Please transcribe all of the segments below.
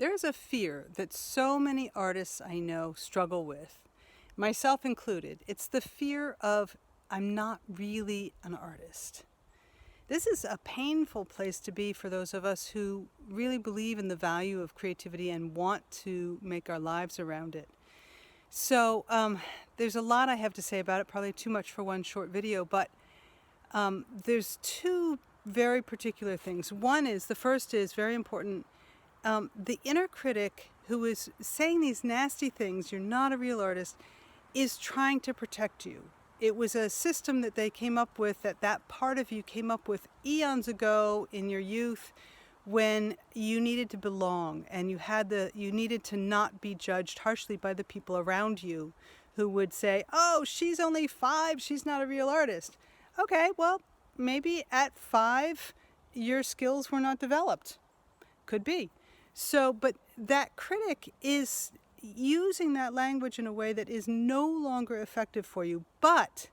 There's a fear that so many artists I know struggle with, myself included. It's the fear of, I'm not really an artist. This is a painful place to be for those of us who really believe in the value of creativity and want to make our lives around it. So there's a lot I have to say about it, probably too much for one short video, but there's two very particular things. One is, the first is very important. The inner critic who is saying these nasty things, you're not a real artist, is trying to protect you. It was a system that they came up with, that part of you came up with eons ago in your youth, when you needed to belong and you needed to not be judged harshly by the people around you who would say, oh, she's only 5, she's not a real artist. Okay, well, maybe at 5 your skills were not developed. Could be. So, but that critic is using that language in a way that is no longer effective for you, but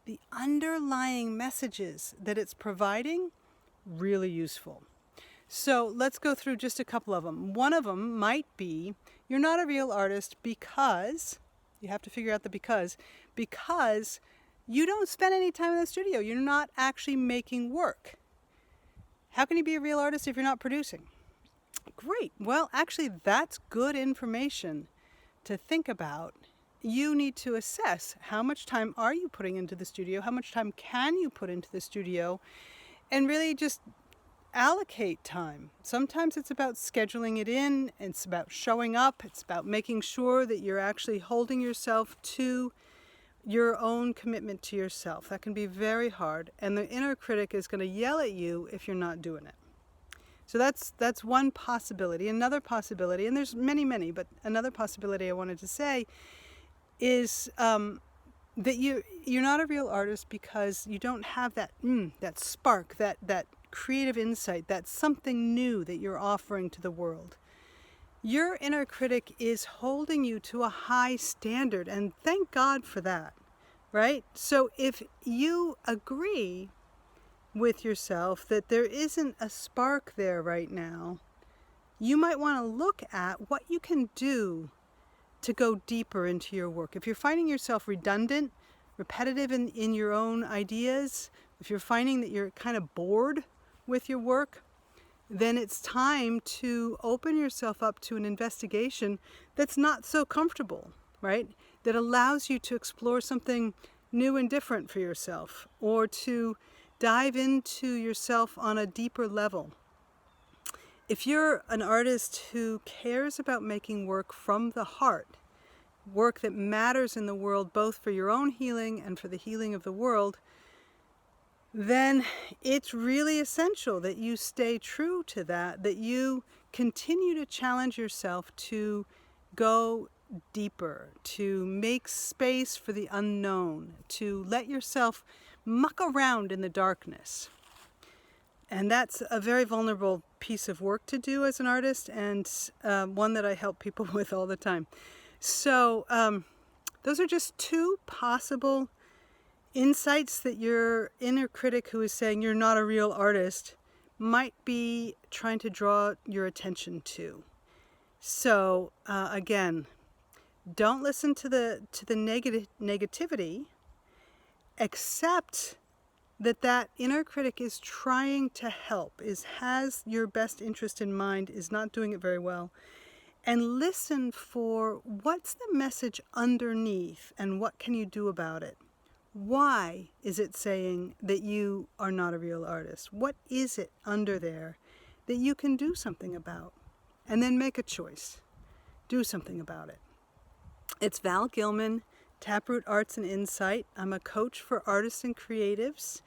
the underlying messages that it's providing, really useful. So let's go through just a couple of them. One of them might be, you're not a real artist because, you have to figure out the because you don't spend any time in the studio. You're not actually making work. How can you be a real artist if you're not producing? Great. Well, actually, that's good information to think about. You need to assess how much time are you putting into the studio, how much time can you put into the studio, and really just allocate time. Sometimes it's about scheduling it in, it's about showing up, it's about making sure that you're actually holding yourself to your own commitment to yourself. That can be very hard, and the inner critic is going to yell at you if you're not doing it. So that's one possibility. Another possibility, and there's many, but another possibility I wanted to say is that you're not a real artist because you don't have that spark, that creative insight, that something new that you're offering to the world. Your inner critic is holding you to a high standard, and thank God for that, right? So if you agree with yourself that there isn't a spark there right now, you might want to look at what you can do to go deeper into your work. If you're finding yourself redundant, repetitive in your own ideas, if you're finding that you're kind of bored with your work, then it's time to open yourself up to an investigation that's not so comfortable, right? That allows you to explore something new and different for yourself, or to dive into yourself on a deeper level. If you're an artist who cares about making work from the heart, work that matters in the world both for your own healing and for the healing of the world, then it's really essential that you stay true to that you continue to challenge yourself to go deeper, to make space for the unknown, to let yourself muck around in the darkness. And that's a very vulnerable piece of work to do as an artist, and one that I help people with all the time. So those are just two possible insights that your inner critic who is saying you're not a real artist might be trying to draw your attention to. So again, don't listen to the negativity. Accept that inner critic is trying to help, has your best interest in mind, is not doing it very well, and listen for what's the message underneath and what can you do about it. Why is it saying that you are not a real artist? What is it under there that you can do something about? And then make a choice. Do something about it. It's Val Gilman, Taproot Arts and Insight. I'm a coach for artists and creatives.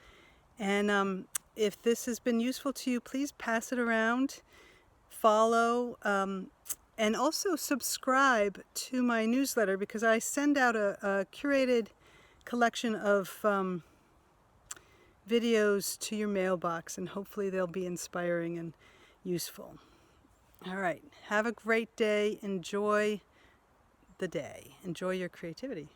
And if this has been useful to you, please pass it around, follow, and also subscribe to my newsletter, because I send out a curated collection of videos to your mailbox, and hopefully they'll be inspiring and useful. All right, have a great day. Enjoy the day. Enjoy your creativity.